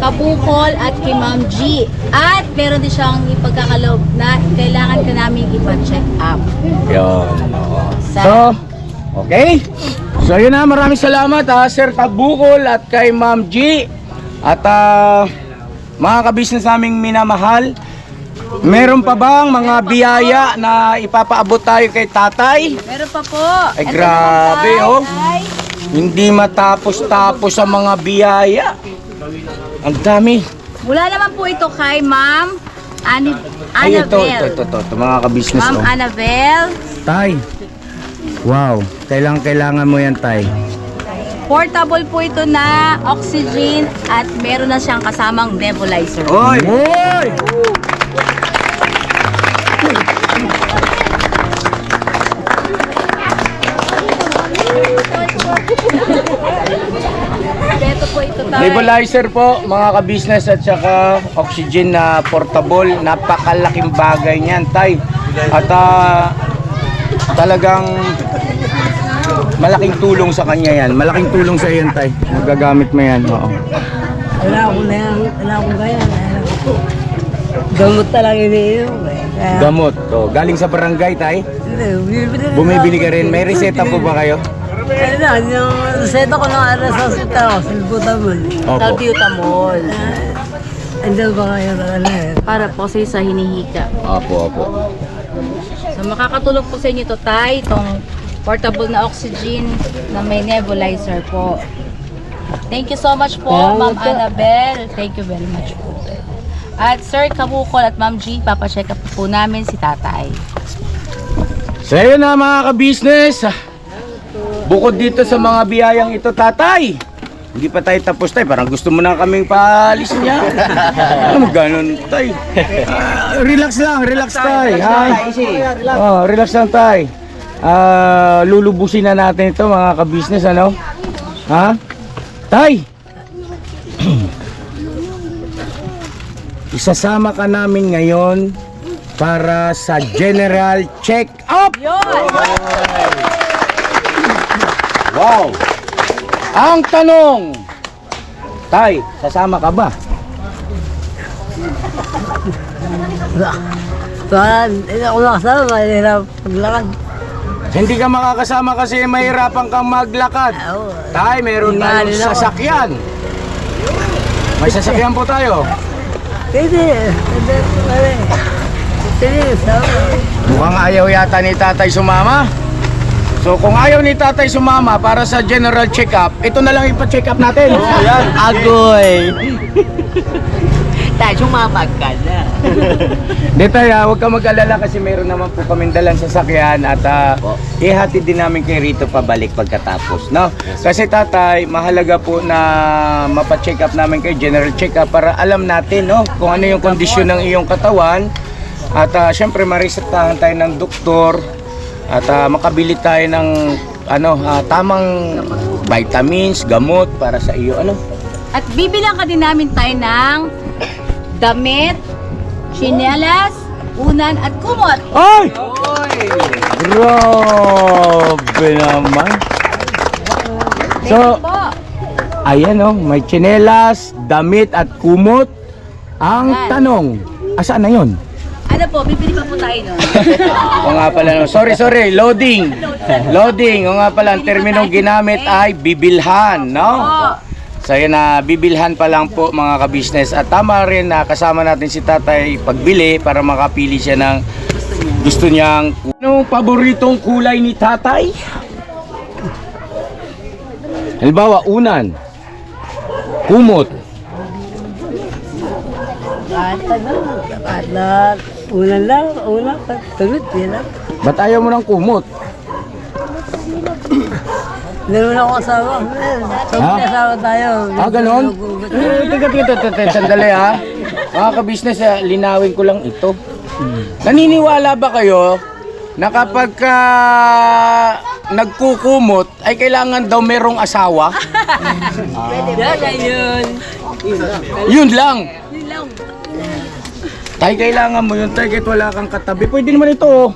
Kabukol at kay Ma'am G. At meron din siyang ipagkakaloob na kailangan ka namin ipa-check up. Yun. So, okay. So yun na, maraming salamat Sir Kabukol at kay Ma'am G. At mga kabisnes naming minamahal, meron pa bang mga biyaya na ipapaabot tayo kay tatay? Meron pa po. Ay, Ito grabe, naman, oh. ay, Hindi matapos-tapos sa mga biyaya. Ang dami. mula naman po ito kay Ma'am Ay, ito, Annabelle. mga kabisnes. Ma'am Annabelle. Tay, wow, kailangan mo yan, tay. Portable po ito na oxygen at meron na siyang kasamang nebulizer. Oy! Oy! Nebulizer po, mga ka-business, at saka oxygen na portable. Napakalaking bagay niyan, tay. At talagang malaking tulong sa kanya yan. Malaking tulong sa iyan, tay. Magagamit mo yan. Oo. Wala akong ganyan. Gamot talaga iniinom eh. Kaya, Gamot. Oh, galing sa barangay, tay. Bumibili ka rin. May reseta po ba kayo? Ayun na, yung reseta ko ng aras sa hospital ko, salbutamol. Opo. Salbutamol. Andiyan ba kayo na Para po sa hinihika. Opo, opo. So makakatulong po sa inyo to, tay, itong portable na oxygen na may nebulizer po. Thank you so much po, Ma'am Annabel. Thank you very much po. At Sir Kabukol at Ma'am G, papacheck up po namin si tatay. So yun na, mga ka-business. Bukod dito sa mga biyayang ito, tatay. Hindi pa tayo tapos, tay. Parang gusto mo na kaming paalis niya. Ano ganun, tay? Relax lang, relax, tay. Oh, relax lang, tay. Lulubusin na natin ito, mga ka-business, ano? Ha? Tay! Isasama ka namin ngayon para sa general check-up. Wow! Ang tanong, tay, sasama ka ba? Hindi ako nakasama, mahirap paglakad. Hindi ka makakasama kasi mahirapan kang maglakad. Oo. Tay, meron tayong Hindi na ako. sasakyan. May sasakyan po tayo. Hindi sama. Mukhang ayaw yata ni tatay sumama. So kung ayaw ni tatay sumama para sa general check-up, ito na lang ipa-check up natin. Yan. Agoy! Tay, sumamag ka na. Di tayo, huwag ka mag-alala kasi meron naman po kaming dalang sasakyan at ihatid din namin kay Rito pabalik pagkatapos, no? Kasi tatay, mahalaga po na mapa-check up namin kay general check up para alam natin, no? Kung ano yung kondisyon ng iyong katawan at syempre maresetahan tayo ng doktor at makabili tayo ng tamang vitamins, gamot para sa iyo, ano? At bibilang ka din namin tayo ng damit, tsinelas, unan at kumot. Ay! Grabe naman. So, Po. ayan may tsinelas, damit at kumot. Ang Yan. tanong, asaan na yun? Ano po, bibili pa po tayo nun. O nga pala, sorry, loading. Loading, o nga pala, ang terminong ginamit ay bibilhan, no? So yun na, bibilhan pa lang po mga ka-business. At tama rin na kasama natin si tatay pagbili para makapili siya ng gusto niyang. Anong paboritong kulay ni tatay? Halimbawa, unan, kumot, Una, tulit, yan lang. ba't ayaw mo ng kumot? Hindi naman ako kasama. Kasama tayo. Ganon? Teka, sandali ha. Mga ka-business, linawin ko lang ito. Naniniwala ba kayo na kapag nagkukumot ay kailangan daw merong asawa? Yun lang. Tay, kailangan mo yun, tay, kahit wala kang katabi. Pwede naman ito.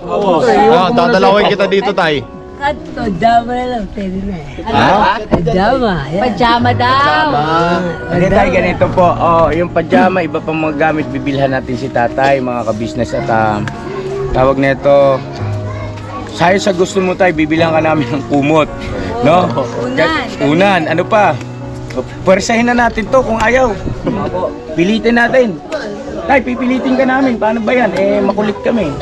Dadalawin kita dito, tay. Kato, dama na lang. Pwede na eh. Ha? Dama. Yan. Pajama daw. Hindi tayo ganito po. Yung pajama, iba pang mga gamit, bibilhan natin si tatay, mga ka-business. At tawag nito, sayo sa gusto mo tayo, bibilang ka namin ng kumot. No? Unan. Unan. Ano pa? Pwersahin na natin to kung ayaw. Pilitin natin. Tay, pipilitin ka namin. Paano ba yan? Makulit kami.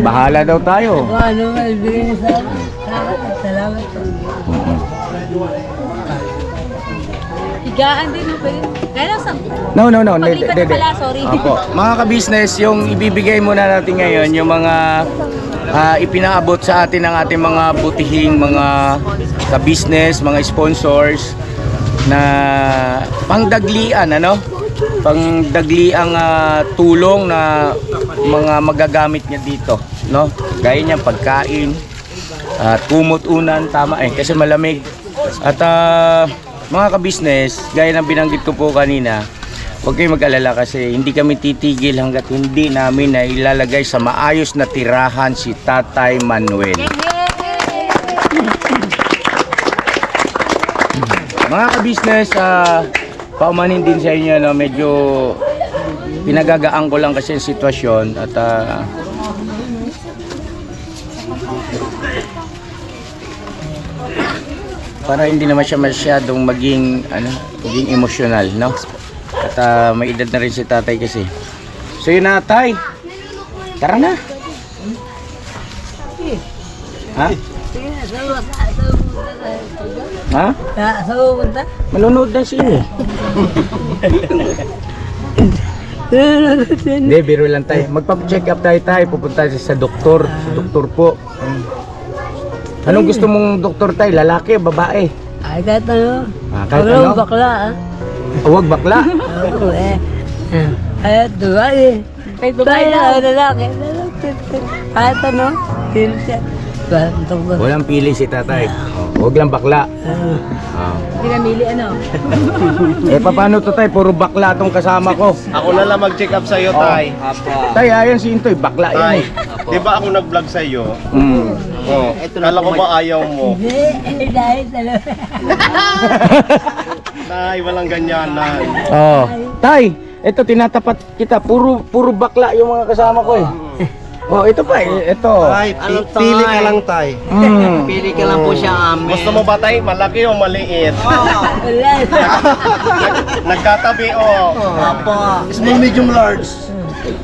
Bahala daw tayo. Kung ano nga, ibigay niyo sa akin. Salamat po. Higaan din mo pwede. Kaya lang sa... No. Paglipat na pala, sorry. Opo. Mga ka-business, yung ibibigay muna natin ngayon, yung mga ipinaabot sa atin ng ating mga butihing, mga ka-business, mga sponsors na pangdaglian, pangdagliang tulong na mga magagamit niya dito, no? Gaya niya pagkain at kumot unan, tama kasi malamig. At mga ka-business, gaya ng binanggit ko po kanina, huwag kayong mag-alala kasi hindi kami titigil hanggat hindi namin na ilalagay sa maayos na tirahan si Tatay Manuel. Mga ka-business, paumanin din sa inyo, no, medyo pinagagaan ko lang kasi yung sitwasyon at para hindi naman siya masyadong maging emosyonal, no? At may edad na rin si tatay kasi. So yun na, tay. Tara na. Ha? Ha? Saan pupunta? Manonood na siya. Hindi, biro lang tayo. Magpa-check up tayo. Pupunta sa doktor. Sa doktor po. Anong gusto mong doktor tayo? Lalaki o babae? Ay, kahit ano. Kahit Huwag ano? bakla, Huwag bakla. Oo, Ay, babae. May babae daw. Lalaki. Kahit ano. Sino siya? Doktor. Walang pili si tatay. Huwag lang bakla. Hindi namili ano. Paano to tay? Puro bakla tong kasama ko. Ako na lang mag-check up sa'yo, Tay. Tay, ayan si Intoy. Bakla Tay, yan. di ba ako nag-vlog sa'yo? Mm. Oh, kala ko ba ayaw mo? Hindi, dahil talaga. Nay, walang ganyanan. Oh. Tay, ito tinatapat kita. Puro bakla yung mga kasama ko eh. Oh, ito pa eh. Ito. Tay, pili ka lang, Tay. Pili ka lang po siya amin. Gusto mo ba, Tay? Malaki o maliit? Wala. Nagkatabi, oh. Opo. Small, medium, large.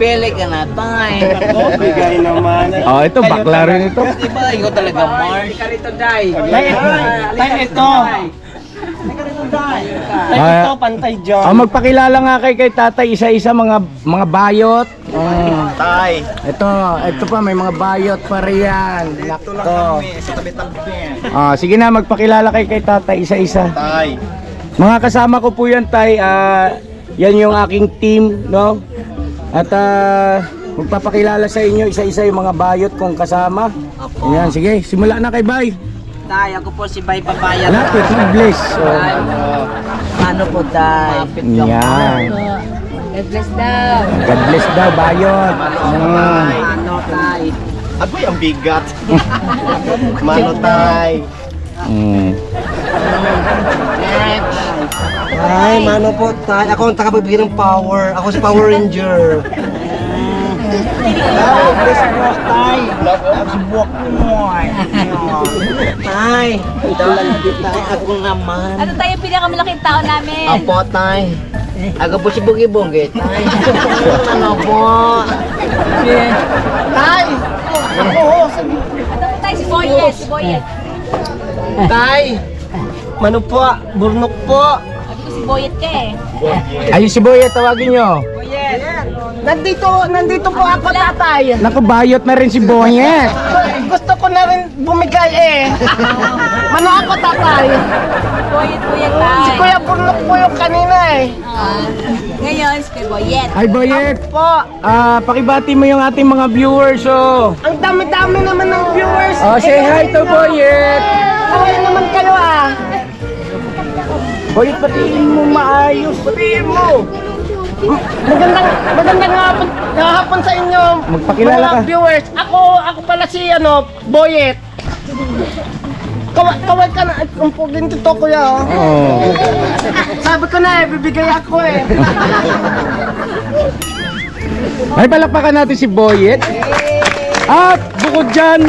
Pili ka na, tay. Bigay naman. Oh, ito bakla rin ito. Diba, ikaw talaga, Mars? Tay, ito. Ito, pantay dyan. magpakilala nga kay tatay isa-isa mga bayot. Tay. Ito pa may mga bayot pa riyan. Nako. Sige na magpakilala kay tatay isa-isa. Tay. Mga kasama ko po yan tay. Yan yung aking team, no? At magpapakilala sa inyo isa-isa yung mga bayot kong kasama. Ayan, sige, simula na kay Bay. Tay, ako po si Bay Papaya. Lapit, mag-bless. Ano po, tay? Yan. God bless daw. God bless daw, bayot. Ano, tay? Agoy, ang bigat. Mano, Tay. Ay, mano po tayo. Ako ang tagapagbigay ng power. Ako si Power Ranger. Ay, bless mo tayo. Subuak mo. Tay, ito lang tayo. Ako naman. Ano tayo pinakamalaking tao namin? Apo, tay. Ako po si Bugi-Bugi, tay. Ano po? Tay! Ako! Ano tayo si Boyet? Si Boyet. Tay! Mano po? Burnok po. Sabi ko si Boyet ka eh. Ayun si Boy, tawagin nyo. Nandito po ako, tatay. Naku, bayot na rin si Boyet. Gusto ko na rin bumigay eh. Mano ako, tatay? Boyet tayo. Si Kuya Burnok po yung kanina eh. Ngayon, si Boyet. Ay, Boyet. Po, Pakibati mo yung ating mga viewers, oh. ang dami-dami naman ng viewers. Oh, say hi to Boyet. Kaway naman kayo ah. Boyet, patiin mo maayos. Sabihin mo. Magandang hapon sa inyo. Magpakilala mga ka. viewers. Ako pala si Boyet. Kaway ka na. Ang pugin dito, kuya. Oh. Sabi ko na bibigay ako eh. Ay, palakpakan natin si Boyet. At bukod dyan,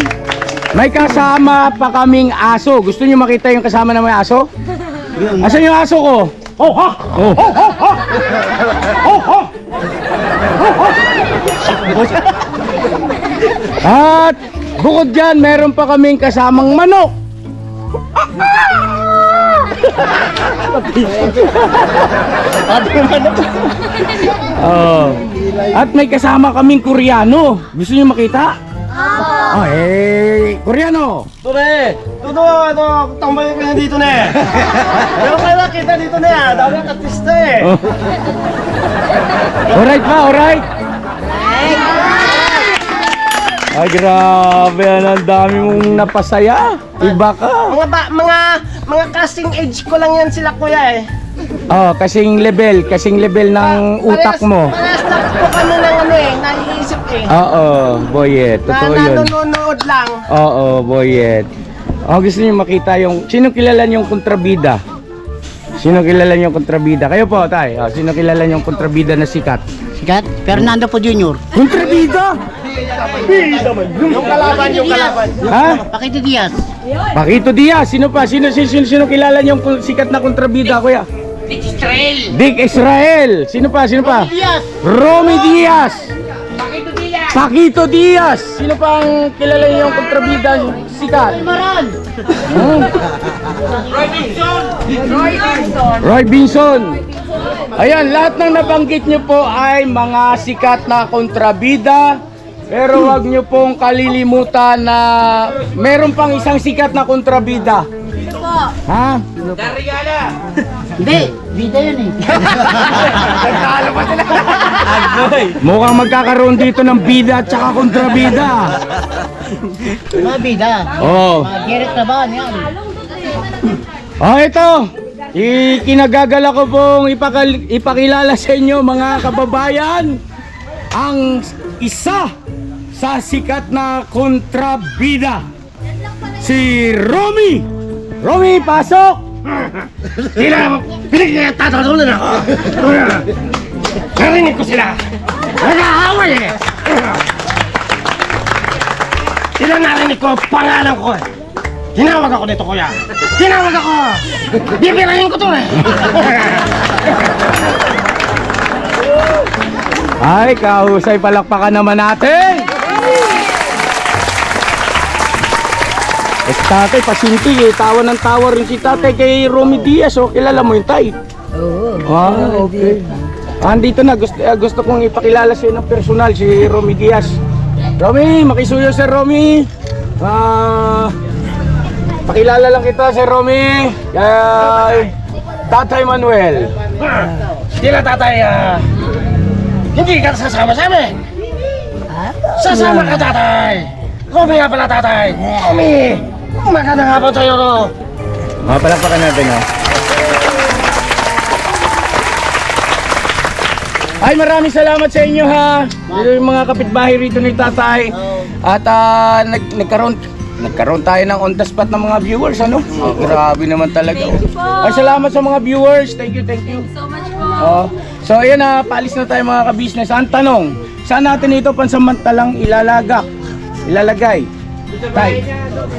may kasama pa kaming aso. Gusto niyo makita yung kasama na may aso? Asan yung aso ko? Oh, ha! Oh, oh, oh, oh! Oh, oh! At bukod dyan, meron pa kaming kasamang manok. Oh. At may kasama kaming Koreano. Gusto niyo makita? Oh, Koreano. Tambay ka na dito na eh. Pero kayo nakita dito na eh. Dami ang artista eh. Alright pa, alright. Ay, grabe. Ang dami mong napasaya. Iba ka. Mga casting age ko lang yan sila kuya eh. Oh, kasing level ng utak mo. Parehas na po kami ng ano eh, naiisip eh. Oo, Boyet. Na Totoo yun. nanonood lang. Oo, Boyet. Oh, gusto niyo makita yung... Sino kilala niyong kontrabida? Sino kilala niyong kontrabida? Kayo po, tay. Oh, sino kilala niyong kontrabida na sikat? Sikat? Fernando po Jr. Kontrabida? Yung kalaban. Ha? Pakito Diaz. Paquito Diaz. Sino pa? Sino kilala niyong sikat na kontrabida, kuya? Dick Israel. Sino pa? Romy Diaz. Paquito Diaz. Sino pa ang kilala niyong kontrabida sikat? Roy Binson. Ayan, lahat ng nabanggit niyo po ay mga sikat na kontrabida. Pero wag niyo pong kalilimutan na meron pang isang sikat na kontrabida. Ha? Hindi, bida yun eh. Mukhang magkakaroon dito ng bida at saka kontrabida. Mga bida. Oh. Mga Gerrit Trabahan yan. Oh, ito. Ikinagagala ko pong ipakilala sa inyo mga kababayan ang isa sa sikat na kontrabida. Si Romy. Romy, pasok! Pinagtatatulan ako. Narinig ko sila. Nag-aaway eh. Sila narinig ko, pangalan ko eh. Tinawag ako dito kuya. Tinawag ako. Bibirahin ko to eh. Ay, kahusay, palakpakan naman natin! Eh, si tatay, pasinti eh. Tawa ng tawa rin si tatay kay Romy Diaz. Oh, kilala mo yung tay? Oo. Ah, okay. Andito na, gusto kong ipakilala sa ng personal, si Romy Diaz. Romy, makisuyo si Romy. Pakilala lang kita si Romy. Kay Tatay Manuel. Sila tatay, hindi ka sasama sa amin. Sasama ka tatay. Romy nga pala tatay. Romy, magandang hapon sa'yo no. Palakpakan natin ha. Ay, maraming salamat sa inyo ha. Ito yung mga kapitbahay rito ni tatay. At nagkaroon tayo ng on the spot ng mga viewers, ano? Grabe naman talaga. Ay, salamat sa mga viewers. Thank you. So much po. So ayan na, paalis na tayo mga ka-business. Ang tanong, saan natin ito pansamantalang ilalagay? Tay.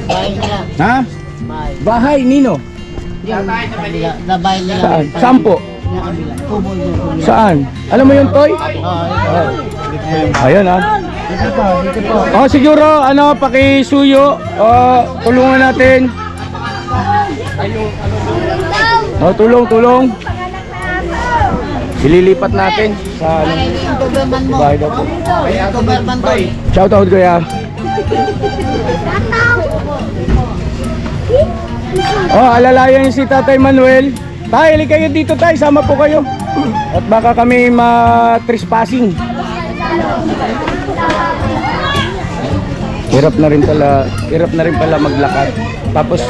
Bahay nila. Ha? Bahay. Bahay, Nino? Na bahay nila. Saan? Sampo? Yung kabila. Kubo yung. Saan? Alam mo yung toy? Ayun ha. Dito po. Oh, siguro, pakisuyo. Tulungan natin. Oh, tulong. Ililipat natin sa Yung Doberman mo. bahay daw po. Yung Doberman to. Shout out kuya. Oh, alalayan si Tatay Manuel. Tay, halika kayo dito tay, sama po kayo. At baka kami ma-trespassing. Hirap na rin pala maglakad. Tapos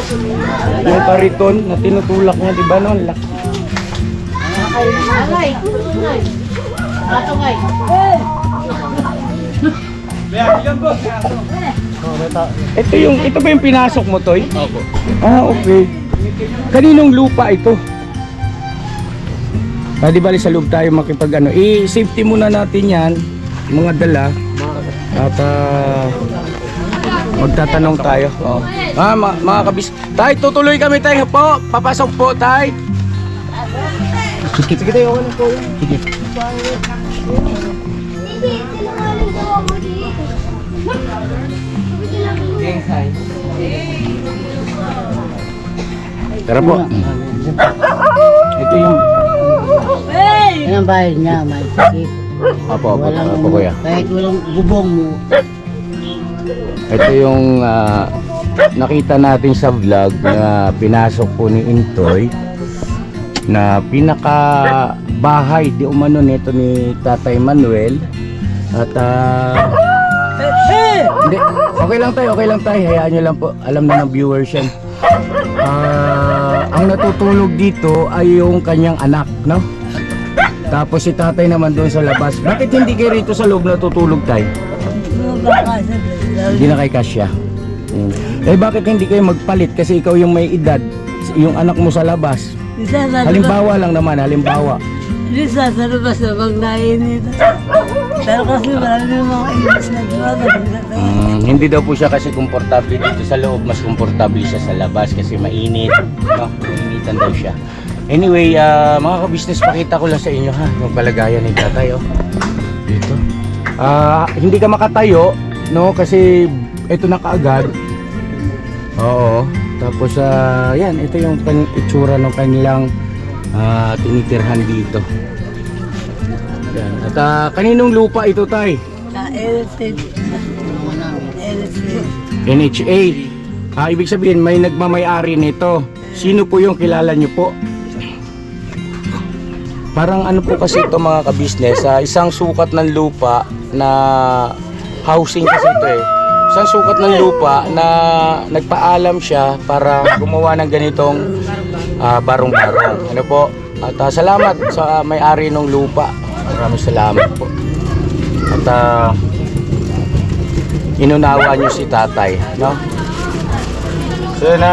yung kariton na tinutulak niya, di ba noon? Laki. Alay. Atungay. Ito ba yung pinasok mo, Toy? Opo. Ah, okay. Kaninong lupa ito? Di bali sa loob tayo makipag i-safety muna natin yan, mga dala. At magtatanong tayo. Oh. Mga kabis. Tay, tutuloy kami tayo po. Papasok po, tay. Sige tayo, ano po? Sige. Tara po. Ito yung... Yan ang bahay niya. May sakit. Apo, kuya. Kahit walang bubong mo. Ito yung nakita natin sa vlog na pinasok po ni Intoy na pinaka bahay di umano nito ni Tatay Manuel at Hindi, okay lang tayo, okay lang tayo. Hayaan nyo lang po. Alam na ng viewers yan. Ang natutulog dito ay yung kanyang anak, no? Tapos si tatay naman doon sa labas. Bakit hindi kayo rito sa loob natutulog tayo? Hindi na kay Kasya. Eh bakit hindi kayo magpalit? Kasi ikaw yung may edad. Yung anak mo sa labas. Halimbawa lang naman, halimbawa. Isa sa labas na pag nainit. Pero kasi marami yung mga ilis na Hindi daw po siya kasi komportable dito sa loob. Mas komportable siya sa labas kasi mainit. No? Mainitan daw siya. Anyway, mga ka-business, pakita ko lang sa inyo ha. Yung palagayan ni tatay. Oh. Dito. Hindi ka makatayo. No? Kasi ito na kaagad. Oo. Tapos, yan. Ito yung itsura ng kanilang tinitirhan dito. Yan. At kaninong lupa ito tay? NHA. Ibig sabihin may nagmamay-ari nito. Sino po yung kilala nyo po? Parang ano po kasi ito mga ka-business, isang sukat ng lupa na housing kasi ito eh. Isang sukat ng lupa na nagpaalam siya para gumawa ng ganitong barong-barong. Ano po? At salamat sa may-ari ng lupa. Maraming salamat po. At inunawa nyo si tatay, no? So na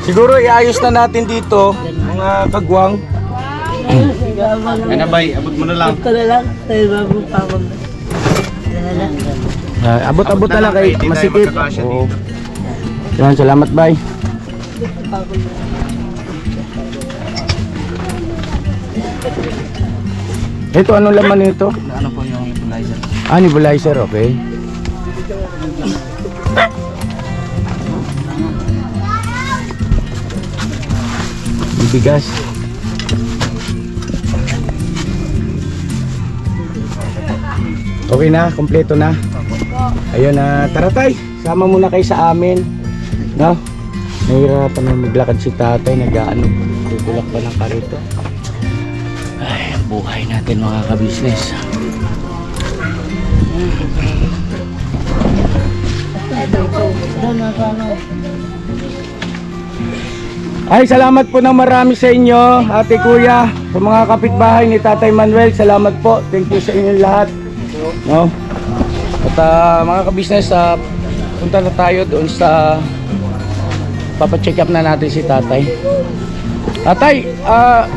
siguro iayos na natin dito mga kagwang. Ano bay, abot mo na lang. Ito na lang. Tayo bago pa ako. Abot-abot na lang kay Hindi tayo masikip. magkakasya Oo. dito. Yan, salamat bay. Ito, ano laman nito? Ano po yung equalizer? Nebulizer, okay. Bigas. Okay na, kompleto na. Ayun na, tara tay, sama muna kayo sa amin. No? Nahirapan na maglakad si tatay, nag-ano, tutulak pa ng karito. Ay, buhay natin mga ka-business. Ay, salamat po ng marami sa inyo, ate kuya, sa mga kapitbahay ni Tatay Manuel. Salamat po. Thank you sa inyo lahat. No? At mga ka-business, punta na tayo doon sa papacheck up na natin si tatay. Tatay,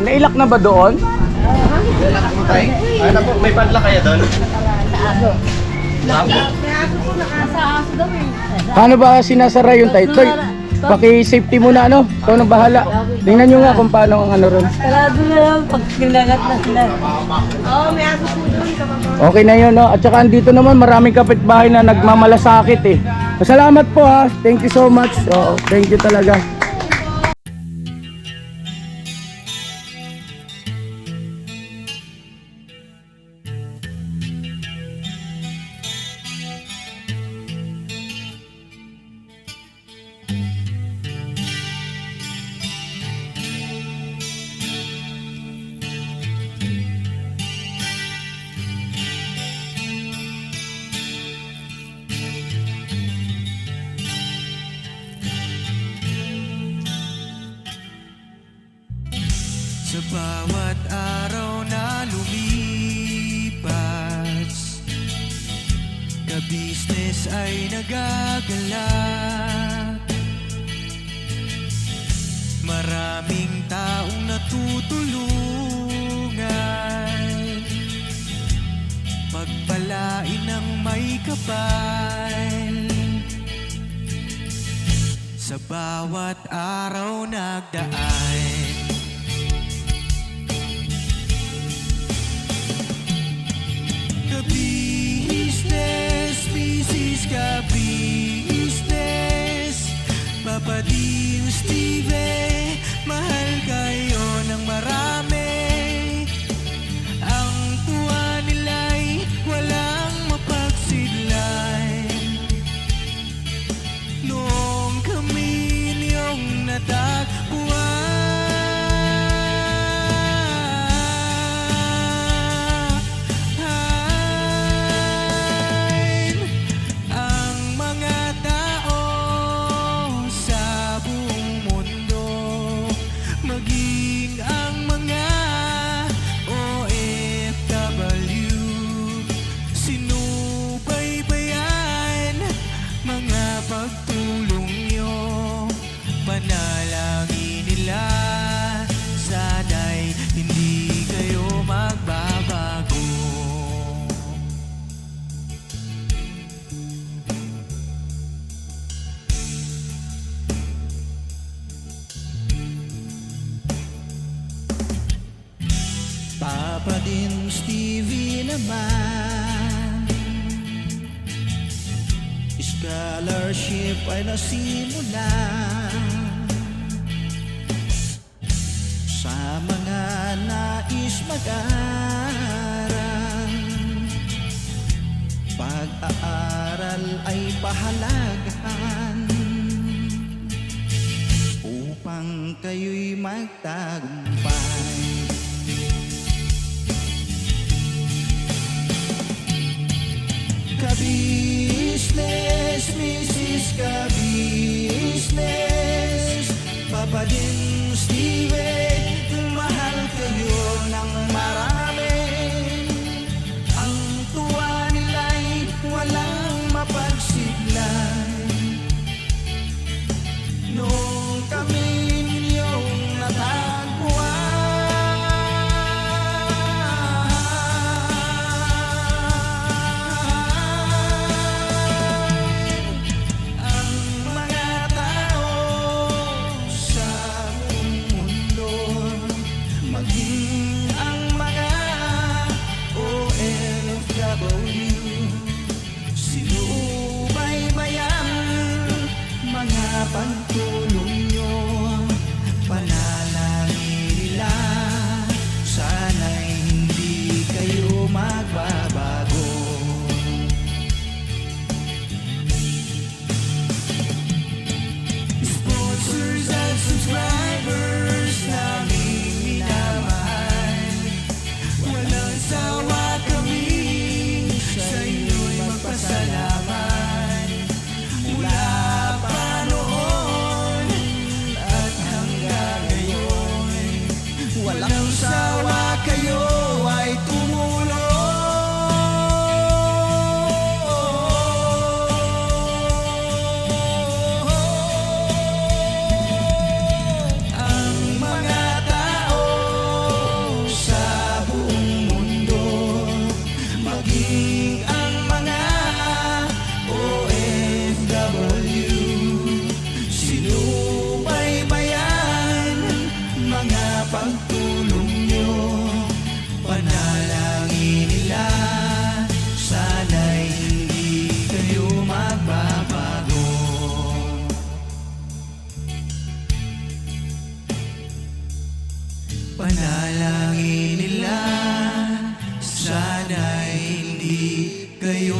nailak na ba doon? Ano po, may padla kaya doon? Paano ba sinasara yung tay? Toy, paki-safety muna ano? Ikaw nang bahala. Tingnan nyo nga kung paano ang ano ron. Sarado na lang pag kinagat na sila. Okay na yun, no? At saka andito naman maraming kapitbahay na nagmamalasakit eh. Salamat po ha. Thank you so much. Oo, thank you talaga. Sa bawat araw na lumipas, ka-business ay nagagalak. Maraming taong natutulungan, pagpalain ng may kapal. Sa bawat araw nagdaan, ka-business, business ka-business, Papa Dio, Steve, mahal kayo ng marami. Ang tuwa nila'y walang mapagsidlay. Noong kami niyong natagpuan, Papa din Stevie naman, scholarship ay nasimula sa mga nais mag-aral. Pag-aaral ay pahalagahan upang kayo'y magtagumpay. Ka-business, Mrs. Ka-business, Papa din Steve, mahal kayo ng marami. Ang tuwa nila'y walang mapagsiglay. Nung kami ninyong natagpuan, ang mga tao sa buong mundo, maging ang mga OFW, sinubaybayan mga pagtulong nyo. Panalangin nila, sana'y hindi kayo magbabago. Sponsors at subscribers namin minamahal, walang sawa kami sa inyo'y magpasalamat. Mula pa noon at hanggang ngayon, walang sawa kayo ay tumulong. Ang mga tao sa buong mundo, maging ang mga OFW, sinubaybayan mga pagtulong nyo. Panalangin nila, sana'y hindi kayo magbabago. Panalangin nila, sana'y hindi kayo